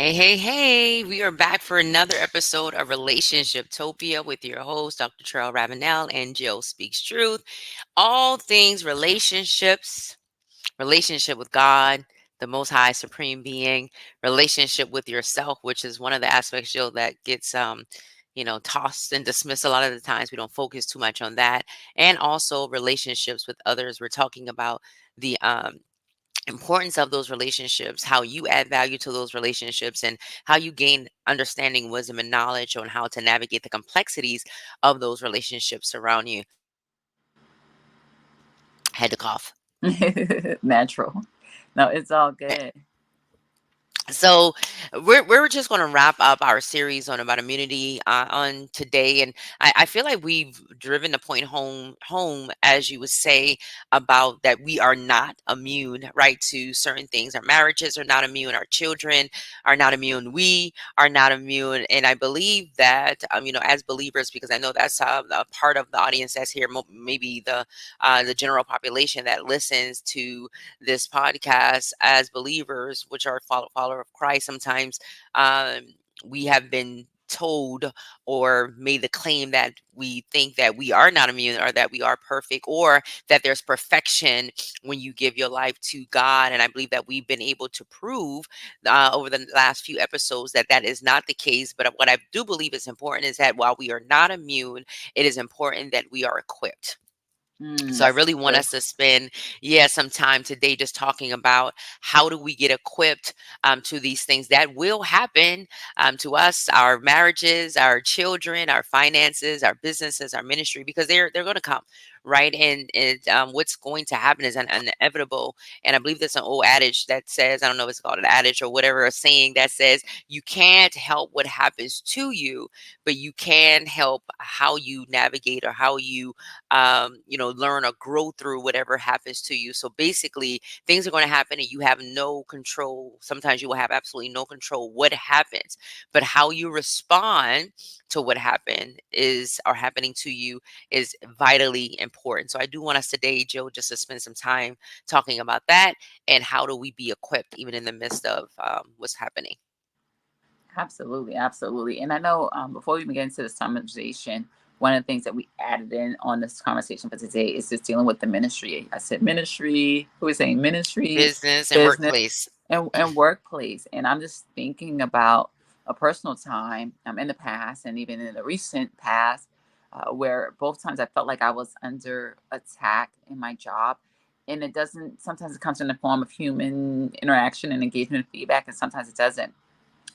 Hey, hey, hey, we are back for another episode of Relationship Topia with your host, Dr. Terrell Ravenel and Jill Speaks Truth. All things relationships, relationship with God, the Most High Supreme Being, relationship with yourself, which is one of the aspects, Jill, that gets tossed and dismissed a lot of the times. We don't focus too much on that. And also relationships with others. We're talking about the importance of those relationships, how you add value to those relationships, and how you gain understanding, wisdom, and knowledge on how to navigate the complexities of those relationships around you. Had to cough. Natural. No, it's all good. So we're just going to wrap up our series on about immunity on today, and I feel like we've driven the point home, as you would say, about that we are not immune, right, to certain things. Our marriages are not immune, our children are not immune, we are not immune. And I believe that as believers, because I know that's a part of the audience that's here, maybe the general population that listens to this podcast, as believers, which are follower of Christ, sometimes we have been told or made the claim that we think that we are not immune, or that we are perfect, or that there's perfection when you give your life to God. And I believe that we've been able to prove over the last few episodes that that is not the case. But what I do believe is important is that while we are not immune, it is important that we are equipped. So I That's really want good. us to spend, some time today just talking about how do we get equipped to these things that will happen to us, our marriages, our children, our finances, our businesses, our ministry, because they're going to come, right? And what's going to happen is inevitable. And I believe there's an old adage that says, I don't know if it's called an adage or whatever, a saying that says, you can't help what happens to you, but you can help how you navigate, or how you learn or grow through whatever happens to you. So basically, things are going to happen and you have no control. Sometimes you will have absolutely no control what happens, but how you respond to what happened is or happening to you is vitally important. So I do want us today, Joe, just to spend some time talking about that, and how do we be equipped even in the midst of what's happening. Absolutely, absolutely. And I know before we begin into this conversation, one of the things that we added in on this conversation for today is just dealing with the ministry. I said ministry. Who is saying ministry, Business and business, workplace. and workplace? And I'm just thinking about a personal time in the past, and even in the recent past, where both times I felt like I was under attack in my job. And it doesn't. Sometimes it comes in the form of human interaction and engagement and feedback, and sometimes it doesn't.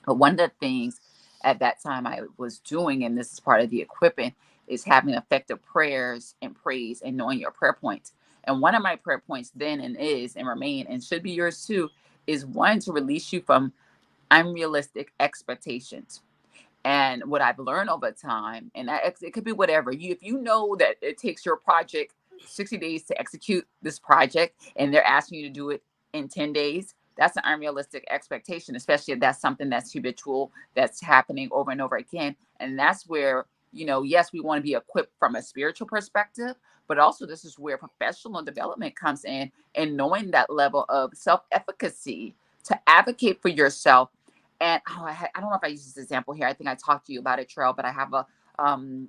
But one of the things at that time I was doing, and this is part of the equipping, is having effective prayers and praise and knowing your prayer points. And one of my prayer points then and is and remain and should be yours too is one to release you from unrealistic expectations. And what I've learned over time, and it could be whatever you, if you know that it takes your project 60 days to execute this project, and they're asking you to do it in 10 days, that's an unrealistic expectation, especially if that's something that's habitual, that's happening over and over again. And that's where, yes, we want to be equipped from a spiritual perspective, but also this is where professional development comes in, and knowing that level of self efficacy to advocate for yourself. And I don't know if I use this example here. I think I talked to you about it, Trail, but I have um,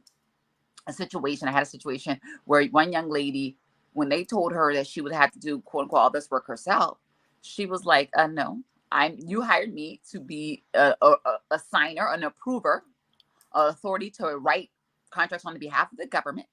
a situation. I had a situation where one young lady, when they told her that she would have to do quote unquote all this work herself, she was like, "No, you hired me to be a signer, an approver, authority to write contracts on the behalf of the government,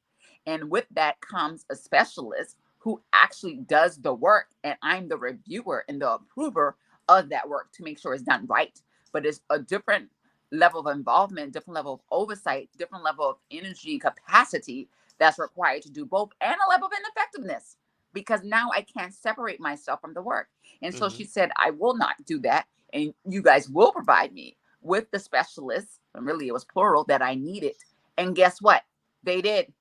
and with that comes a specialist who actually does the work, and I'm the reviewer and the approver of that work to make sure it's done right. But it's a different level of involvement, different level of oversight, different level of energy capacity that's required to do both, and a level of ineffectiveness, because now I can't separate myself from the work." And so Hmm. she said, "I will not do that, and you guys will provide me with the specialists," and really it was plural, "that I needed." And guess what? They did.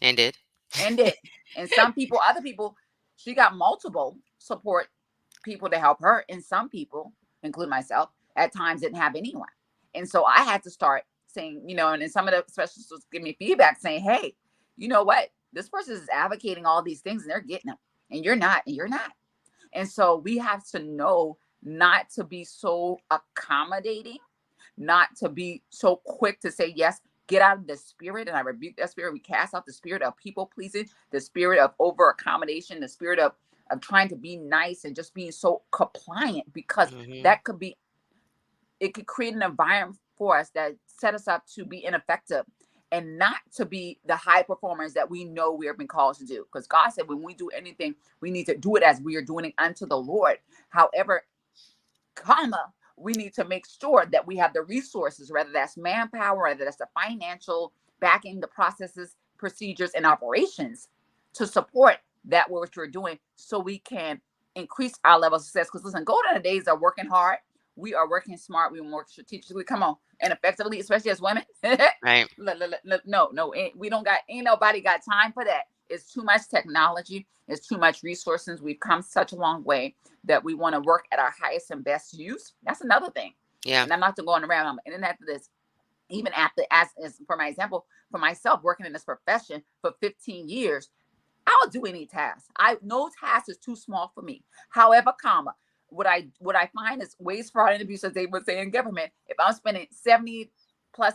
Ended. And did. And some people, other people, she got multiple support people to help her. And some people, including myself, at times didn't have anyone. And so I had to start saying, and then some of the specialists was giving me feedback saying, "Hey, you know what? This person is advocating all these things and they're getting them. And you're not, and you're not." And so we have to know not to be so accommodating, not to be so quick to say yes. Get out of the spirit, and I rebuke that spirit. We cast out the spirit of people pleasing, the spirit of over accommodation, the spirit of trying to be nice and just being so compliant, because Mhm. that could be, it could create an environment for us that set us up to be ineffective and not to be the high performers that we know we have been called to do. Because God said when we do anything, we need to do it as we are doing it unto the Lord. However, comma, we need to make sure that we have the resources, whether that's manpower, whether that's the financial backing, the processes, procedures, and operations to support that what we're doing, so we can increase our level of success. Because listen, golden days are working hard. We are working smart. We work strategically. Come on, and effectively, especially as women. Right. No, no, we don't got, ain't nobody got time for that. It's too much technology. It's too much resources. We've come such a long way that we want to work at our highest and best use. That's another thing. Yeah. And I'm not going around. And then after this, even after, as for my example, for myself working in this profession for 15 years, I'll do any task. I No task is too small for me. However, comma, what I find is waste, fraud, and abuse, as they would say in government. If I'm spending 70 plus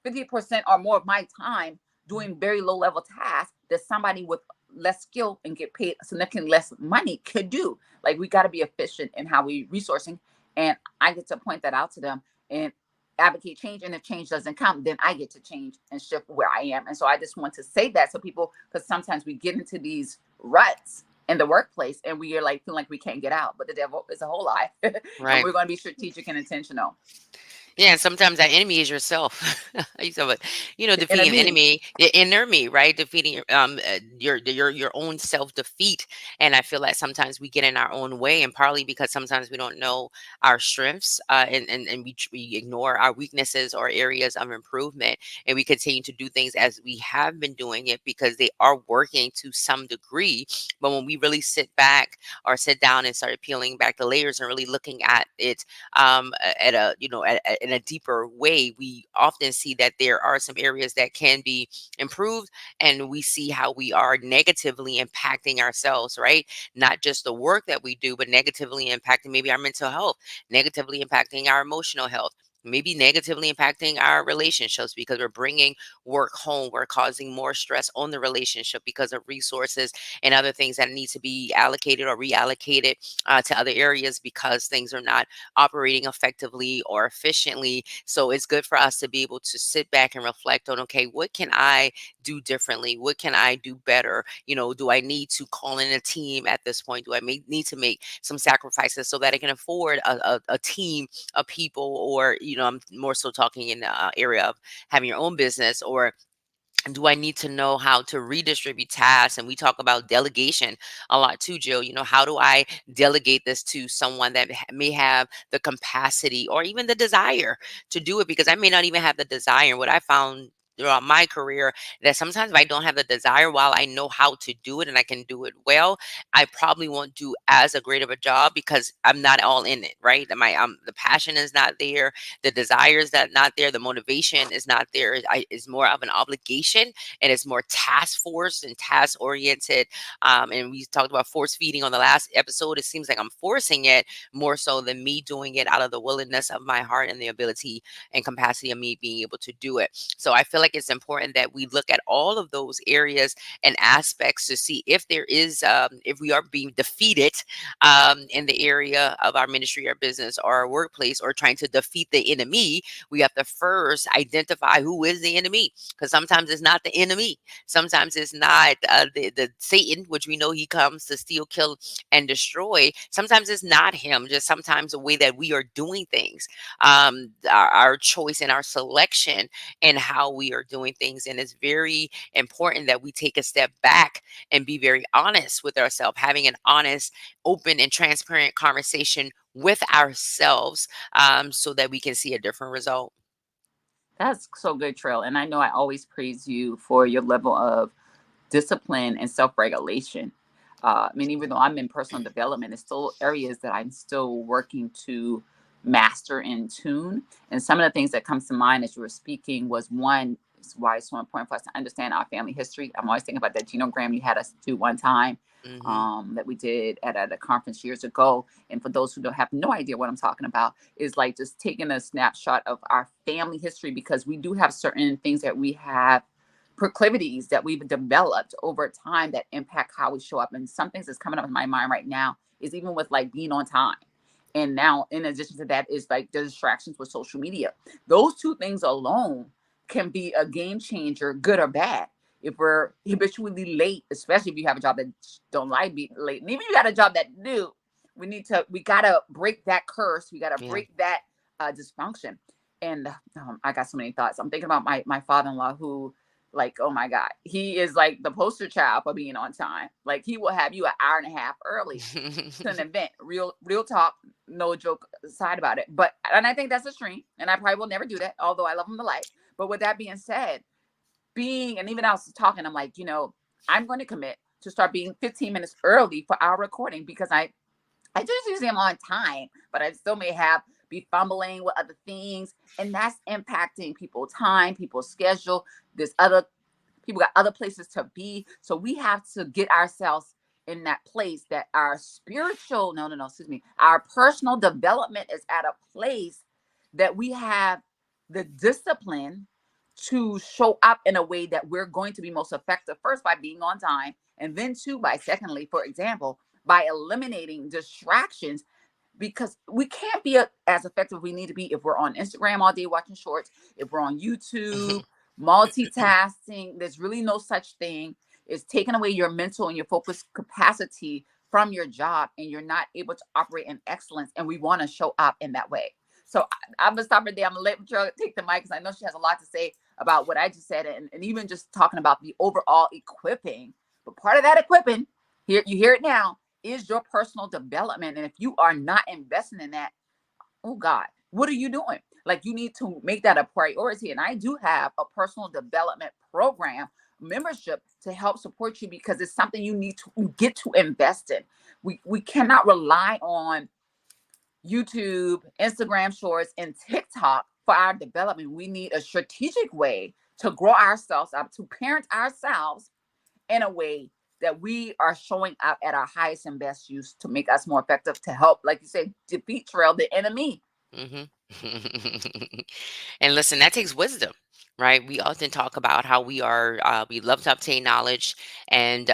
50% or more of my time doing very low level tasks that somebody with less skill and get paid significantly less money could do. Like, we got to be efficient in how we resourcing, and I get to point that out to them and advocate change. And if change doesn't come, then I get to change and shift where I am. And so I just want to say that so people, because sometimes we get into these ruts in the workplace and we are like feeling like we can't get out, but the devil is a whole lie. And Right. we're going to be strategic and intentional. Yeah, and sometimes that enemy is yourself. I used to, but The inner defeating the me. enemy, the inner me, right? Defeating your own self defeat. And I feel like sometimes we get in our own way, and partly because sometimes we don't know our strengths, and we ignore our weaknesses or areas of improvement, and we continue to do things as we have been doing it because they are working to some degree. But when we really sit back or sit down and start peeling back the layers and really looking at it at a in a deeper way, we often see that there are some areas that can be improved, and we see how we are negatively impacting ourselves, right? Not just the work that we do, but negatively impacting maybe our mental health, negatively impacting our emotional health, maybe negatively impacting our relationships because we're bringing work home. We're causing more stress on the relationship because of resources and other things that need to be allocated or reallocated to other areas because things are not operating effectively or efficiently. So it's good for us to be able to sit back and reflect on, okay, what can I do differently? What can I do better? Do I need to call in a team at this point? Do I need to make some sacrifices so that I can afford a team of people? Or, I'm more so talking in the area of having your own business. Or do I need to know how to redistribute tasks? And we talk about delegation a lot too, Jill. How do I delegate this to someone that may have the capacity or even the desire to do it? Because I may not even have the desire. What I found throughout my career, that sometimes if I don't have the desire, while I know how to do it and I can do it well, I probably won't do as a great of a job because I'm not all in it, right? The passion is not there, the desire is not there, the motivation is not there. It's more of an obligation, and it's more task force and task oriented. And we talked about force feeding on the last episode. It seems like I'm forcing it more so than me doing it out of the willingness of my heart and the ability and capacity of me being able to do it. So I feel like it's important that we look at all of those areas and aspects to see if there is, if we are being defeated in the area of our ministry or business or our workplace, or trying to defeat the enemy. We have to first identify who is the enemy, because sometimes it's not the enemy. Sometimes it's not the Satan, which we know he comes to steal, kill, and destroy. Sometimes it's not him. Just sometimes the way that we are doing things, our choice and our selection and how we are doing things. And it's very important that we take a step back and be very honest with ourselves, having an honest, open, and transparent conversation with ourselves, so that we can see a different result. That's so good, Trail. And I know I always praise you for your level of discipline and self-regulation. I mean, even though I'm in personal development, it's still areas that I'm still working to master and tune. And some of the things that comes to mind as you were speaking was, one, is why it's so important for us to understand our family history. I'm always thinking about that genogram you had us do one time, Mhm. that we did at a conference years ago. And for those who don't have no idea what I'm talking about, is like just taking a snapshot of our family history, because we do have certain things that we have proclivities that we've developed over time that impact how we show up. And some things that's coming up in my mind right now is even with like being on time. And now, in addition to that, is like the distractions with social media. Those two things alone can be a game changer, good or bad. If we're habitually late, especially if you have a job that don't like being late, and even if you got a job that do, we gotta break that curse. We gotta Yeah. break that dysfunction. And I got so many thoughts. I'm thinking about my father-in-law, who, like, oh my God, he is like the poster child for being on time. Like, he will have you an hour and a half early to an event. Real talk, no joke aside about it. But and I think that's a stream, and I probably will never do that, although I love him to life. But with that being said, being, and even I was talking, I'm like, I'm going to commit to start being 15 minutes early for our recording, because I just usually am on time, but I still may have be fumbling with other things, and that's impacting people's time, people's schedule. There's other people got other places to be, so we have to get ourselves in that place that our spiritual, no, excuse me, our personal development is at a place that we have the discipline to show up in a way that we're going to be most effective, first by being on time, and then two, by secondly, for example, by eliminating distractions, because we can't be as effective we need to be if we're on Instagram all day watching shorts, if we're on YouTube multitasking. There's really no such thing. It's taking away your mental and your focus capacity from your job, and you're not able to operate in excellence. And we want to show up in that way. So I'm gonna stop right there. I'm gonna let Patricia take the mic, because I know she has a lot to say about what I just said, and even just talking about the overall equipping. But part of that equipping, here you hear it now, is your personal development. And if you are not investing in that, oh God, what are you doing? Like, you need to make that a priority. And I do have a personal development program membership to help support you, because it's something you need to get to invest in. We cannot rely on YouTube, Instagram shorts, and TikTok for our development. We need a strategic way to grow ourselves up, to parent ourselves in a way that we are showing up at our highest and best use, to make us more effective, to help, like you said, defeat trail the enemy. Mhm. And listen, that takes wisdom, right? We often talk about how we love to obtain knowledge, and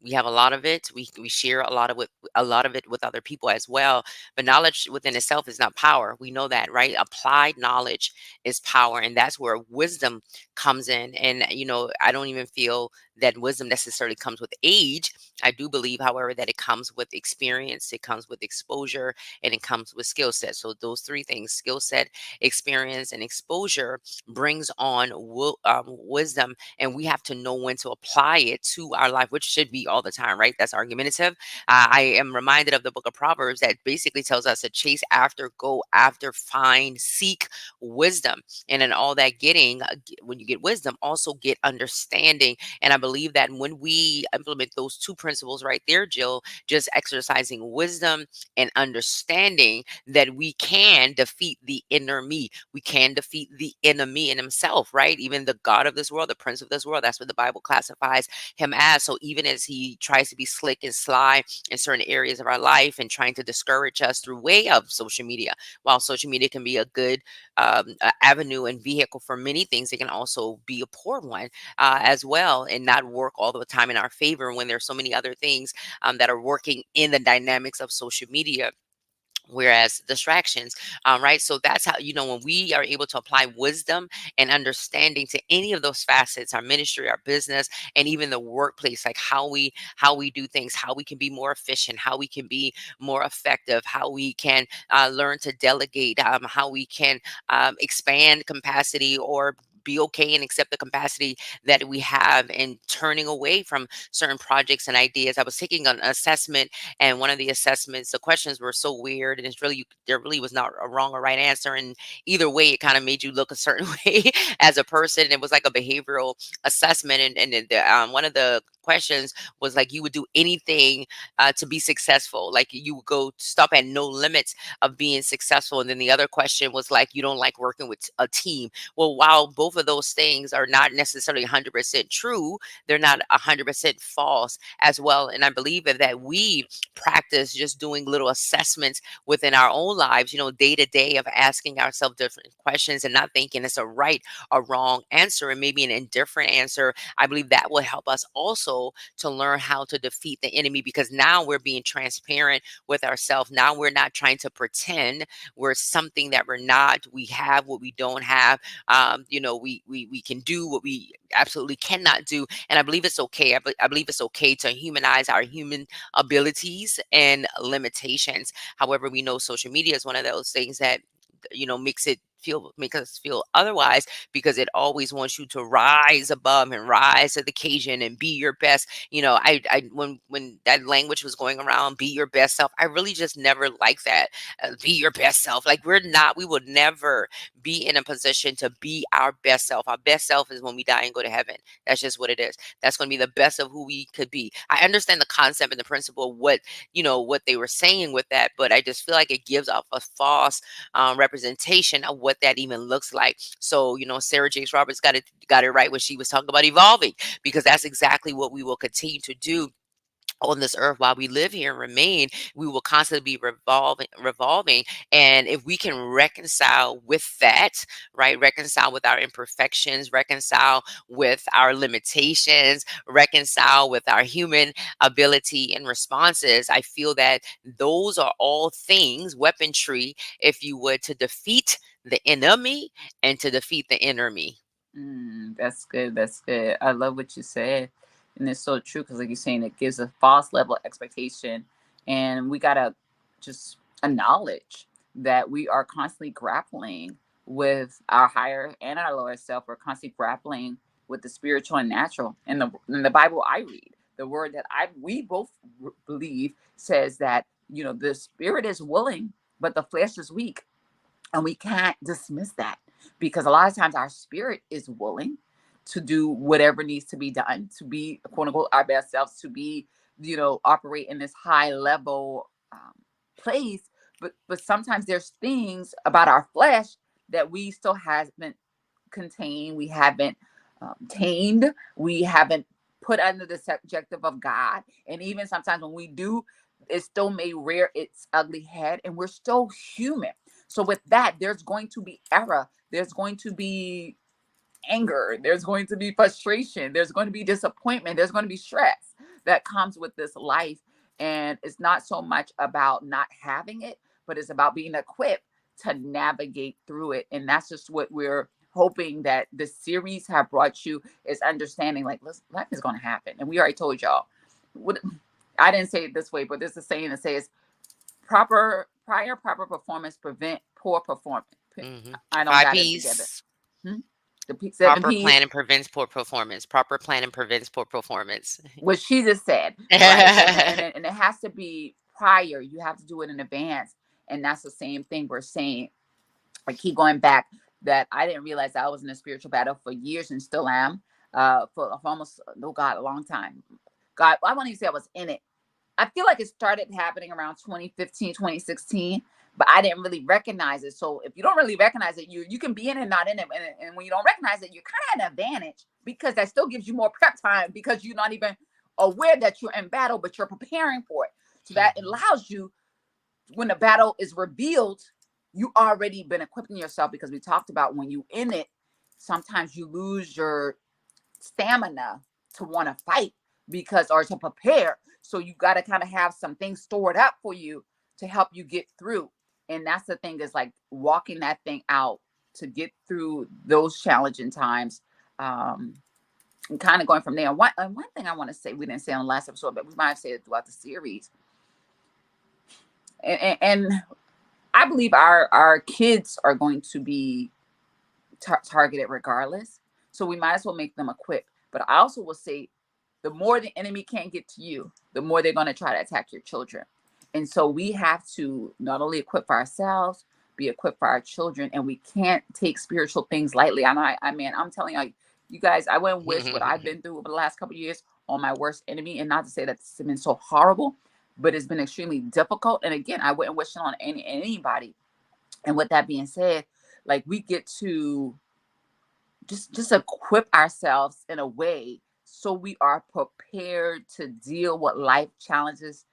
we have a lot of it. We share a lot of it with other people as well. But knowledge within itself is not power. We know that, right? Applied knowledge is power, and that's where wisdom comes in. And I don't even feel that wisdom necessarily comes with age. I do believe, however, that it comes with experience, it comes with exposure, and it comes with skill set. So those three things: skill set, experience, and exposure brings on wisdom, and we have to know when to apply it to our life, which should be all the time, right? That's argumentative. I am reminded of the book of Proverbs that basically tells us to chase after, go after, find, seek wisdom. And in all that getting, when you get wisdom, also get understanding. And I believe that when we implement those two principles right there, Jill, just exercising wisdom and understanding, that we can defeat the inner me. We can defeat the enemy in himself, right? Even the God of this world, the prince of this world, that's what the Bible classifies him as. So even as he tries to be slick and sly in certain areas of our life and trying to discourage us through way of social media, while social media can be a good avenue and vehicle for many things, it can also be a poor one as well, and not work all the time in our favor when there's so many other things that are working in the dynamics of social media, whereas distractions, right? So that's how, when we are able to apply wisdom and understanding to any of those facets, our ministry, our business, and even the workplace, like how we do things, how we can be more efficient, how we can be more effective, how we can learn to delegate, how we can expand capacity, or be okay and accept the capacity that we have, and turning away from certain projects and ideas. I was taking an assessment, and one of the assessments, the questions were so weird, and there really was not a wrong or right answer, and either way it kind of made you look a certain way as a person. It was like a behavioral assessment, and one of the questions was like you would do anything to be successful. Like you would go stop at no limits of being successful. And then the other question was like you don't like working with a team. Well, while both of those things are not necessarily 100% true, they're not 100% false as well. And I believe that we practice just doing little assessments within our own lives, day to day, of asking ourselves different questions and not thinking it's a right or wrong answer and maybe an indifferent answer. I believe that will help us also to learn how to defeat the enemy, because now we're being transparent with ourselves. Now we're not trying to pretend we're something that we're not. We have what we don't have. We can do what we absolutely cannot do. And I believe it's okay. I believe it's okay to humanize our human abilities and limitations. However, we know social media is one of those things that make us feel otherwise, because it always wants you to rise above and rise to the occasion and be your best. When that language was going around, be your best self, I really just never liked that. Be your best self. Like, we would never be in a position to be our best self. Our best self is when we die and go to heaven. That's just what it is. That's going to be the best of who we could be. I understand the concept and the principle of what they were saying with that, but I just feel like it gives off a false representation of what that even looks like. So, Sarah Jakes Roberts got it right when she was talking about evolving, because that's exactly what we will continue to do on this earth while we live here and remain. We will constantly be revolving. And if we can reconcile with that, right, reconcile with our imperfections, reconcile with our limitations, reconcile with our human ability and responses, I feel that those are all things, weaponry, if you would, to defeat the enemy and to defeat the inner me. That's good. That's good. I love what you said. And it's so true because, like you're saying, it gives a false level of expectation. And we got to just acknowledge that we are constantly grappling with our higher and our lower self. We're constantly grappling with the spiritual and natural. In the Bible I read, the word that we both believe says that, the spirit is willing, but the flesh is weak. And we can't dismiss that, because a lot of times our spirit is willing to do whatever needs to be done to be, quote unquote, our best selves, to be, operate in this high level place. But sometimes there's things about our flesh that we still haven't contained, we haven't tamed, we haven't put under the subjective of God. And even sometimes when we do, it still may rear its ugly head, and we're still human. So with that, there's going to be error, there's going to be anger, there's going to be frustration, there's going to be disappointment, there's going to be stress that comes with this life. And it's not so much about not having it, but it's about being equipped to navigate through it. And that's just what we're hoping that the series have brought you, is understanding, like, life is going to happen. And we already told y'all what, I didn't say it this way, but there's a saying that says prior proper performance prevent poor performance. Hmm. I don't Five got it together. P's. Hmm? The seven Proper P's, planning prevents poor performance. Proper planning prevents poor performance. what she just said, right? And it has to be prior. You have to do it in advance. And that's the same thing we're saying. I keep going back that I didn't realize I was in a spiritual battle for years and still am, for almost, oh God, a long time. God, I won't even say I was in it. I feel like it started happening around 2015, 2016, but I didn't really recognize it. So if you don't really recognize it, you can be in it, not in it. And when you don't recognize it, you're kind of at an advantage, because that still gives you more prep time, because you're not even aware that you're in battle, but you're preparing for it. So that allows you, when the battle is revealed, you already been equipping yourself, because we talked about when you in it, sometimes you lose your stamina to want to fight, because, or to prepare. So you got to kind of have some things stored up for you to help you get through. And that's the thing, is like walking that thing out to get through those challenging times. And kind of going from there. One thing I want to say, we didn't say on the last episode, but we might have said it throughout the series. And I believe our kids are going to be targeted regardless. So we might as well make them equipped. But I also will say, the more the enemy can't get to you, the more they're going to try to attack your children. And so we have to not only equip for ourselves, be equipped for our children. And we can't take spiritual things lightly. I know, I'm telling you guys, I went and wish what I've been through over the last couple of years on my worst enemy. And not to say that it's been so horrible, but it's been extremely difficult. And again, I wouldn't wish it on anybody. And with that being said, like, we get to just equip ourselves in a way so we are prepared to deal with life challenges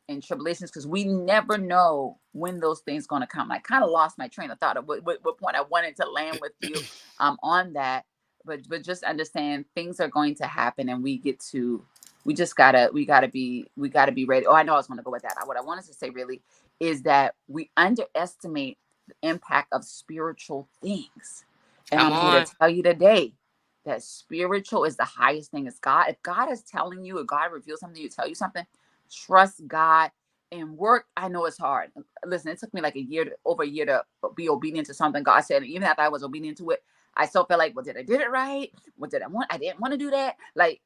and tribulations, because we never know when those things going to come. I kind of lost my train of thought of what point I wanted to land with you on that, but just understand things are going to happen, and we just gotta be ready. Oh, I know I was going to go with that. What I wanted to say really is that we underestimate the impact of spiritual things. And Come I'm here to on. tell you today that spiritual is the highest thing. Is God. If God is telling you, or God reveals something to you, tell you something, trust God and work. I know it's hard. Listen, it took me like over a year to be obedient to something God said. And even after I was obedient to it, I still felt like, well, did I did it right? What did I want? I didn't want to do that. Like,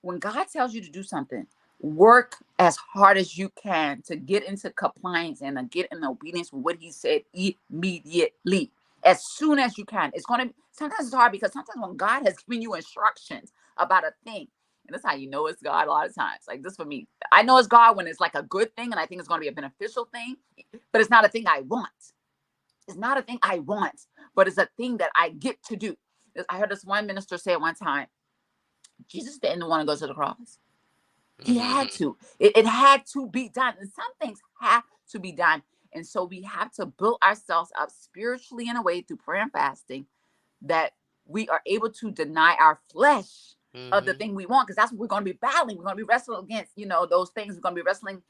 when God tells you to do something, work as hard as you can to get into compliance and to get in obedience with what He said immediately, as soon as you can. It's gonna sometimes it's hard, because sometimes when God has given you instructions about a thing, and that's how you know it's God a lot of times. Like this for me, I know it's God when it's like a good thing and I think it's gonna be a beneficial thing, but it's not a thing I want. It's not a thing I want, but it's a thing that I get to do. I heard this one minister say at one time, Jesus didn't want to go to the cross. He had Mhm. to. It had to be done. And some things have to be done. And so we have to build ourselves up spiritually in a way through prayer and fasting, that we are able to deny our flesh of the Mhm. thing we want, because that's what we're going to be battling. We're going to be wrestling against, those things. We're going to be wrestling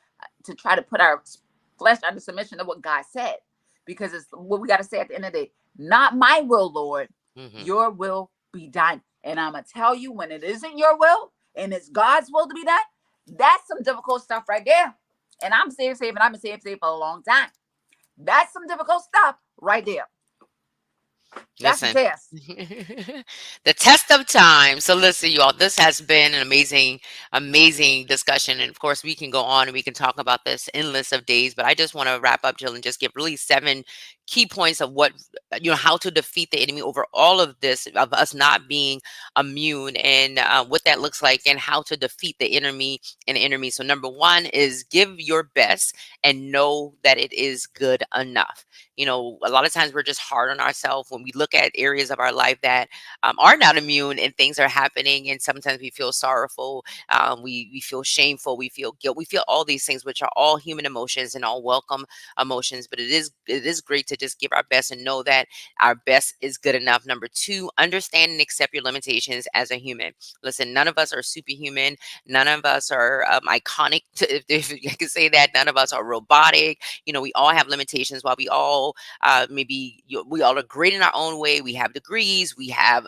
to try to put our flesh under submission to what God said, because it's what we got to say at the end of the day. Not my will, Lord, Mhm. your will be done. And I'm going to tell you, when it isn't your will and it's God's will to be done, that's some difficult stuff right there. And I'm safe, and I've been safe for a long time. That's some difficult stuff right there. That's the Listen. test. The test of time. So listen, you all, this has been an amazing, amazing discussion. And of course, we can go on and we can talk about this endless of days. But I just want to wrap up, Jill, and just give really 7 key points of what, how to defeat the enemy over all of this, of us not being immune, and what that looks like, and how to defeat the enemy. So number 1 is give your best and know that it is good enough. A lot of times we're just hard on ourselves when we look at areas of our life that are not immune, and things are happening, and sometimes we feel sorrowful, we feel shameful, we feel guilt, we feel all these things, which are all human emotions and all welcome emotions. But it is great to just give our best and know that our best is good enough. Number 2, understand and accept your limitations as a human. Listen, none of us are superhuman, none of us are iconic, if I can say that. None of us are robotic. We all have limitations. While we all we all are great in our own way, we have degrees, we have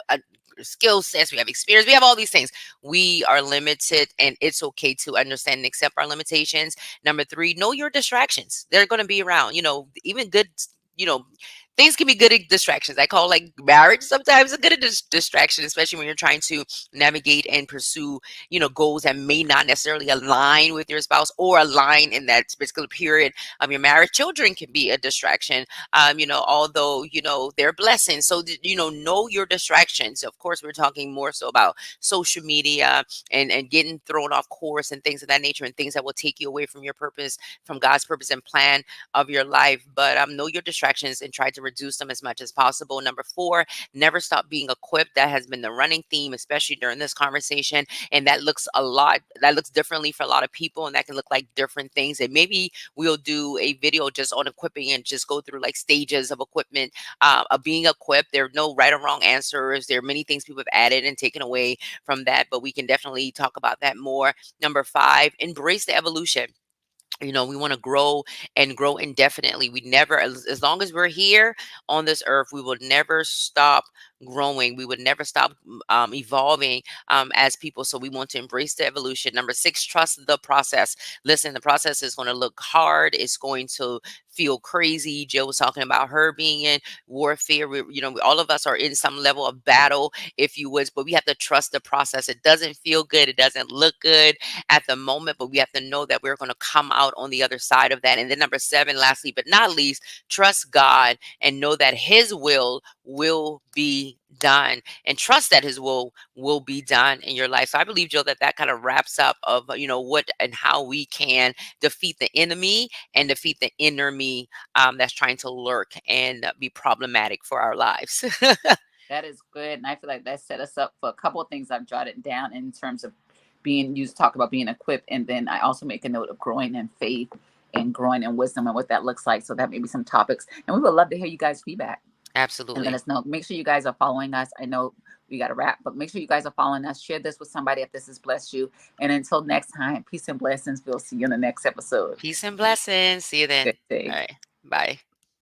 skill sets, we have experience, we have all these things. We are limited, and it's okay to understand and accept our limitations. Number 3, know your distractions. They're going to be around. Even good, you know things can be good distractions. I call, like, marriage sometimes a good distraction, especially when you're trying to navigate and pursue goals that may not necessarily align with your spouse, or align in that particular period of your marriage. Children can be a distraction, although they're blessings. So know your distractions. Of course, we're talking more so about social media, and getting thrown off course, and things of that nature, and things that will take you away from your purpose, from God's purpose and plan of your life. But know your distractions and try to reduce them as much as possible. Number 4, never stop being equipped. That has been the running theme, especially during this conversation. And that looks differently for a lot of people, and that can look like different things. And maybe we'll do a video just on equipping, and just go through like stages of equipment, of being equipped. There are no right or wrong answers. There are many things people have added and taken away from that, but we can definitely talk about that more. Number 5, embrace the evolution. We want to grow, and grow indefinitely. We never, as long as we're here on this earth, we will never stop growing. We would never stop evolving, as people. So we want to embrace the evolution. Number 6, trust the process. Listen, the process is going to look hard. It's going to feel crazy. Jill was talking about her being in warfare. All of us are in some level of battle, if you would, but we have to trust the process. It doesn't feel good. It doesn't look good at the moment, but we have to know that we're going to come out on the other side of that. And then number 7, lastly but not least, trust God, and know that His will will be done, and trust that his will be done in your life. So I believe, Joe, that that kind of wraps up of, what and how we can defeat the enemy and defeat the inner me, that's trying to lurk and be problematic for our lives. That is good. And I feel like that set us up for a couple of things I've jotted down in terms of being used to talk about being equipped. And then I also make a note of growing in faith and growing in wisdom and what that looks like. So that may be some topics. And we would love to hear you guys' feedback and let Absolutely. us know. Make sure you guys are following us. I know we got to wrap, but make sure you guys are following us. Share this with somebody if this has blessed you. And until next time, peace and blessings. We'll see you in the next episode. Peace and blessings. See you Good then. All day. right. Bye.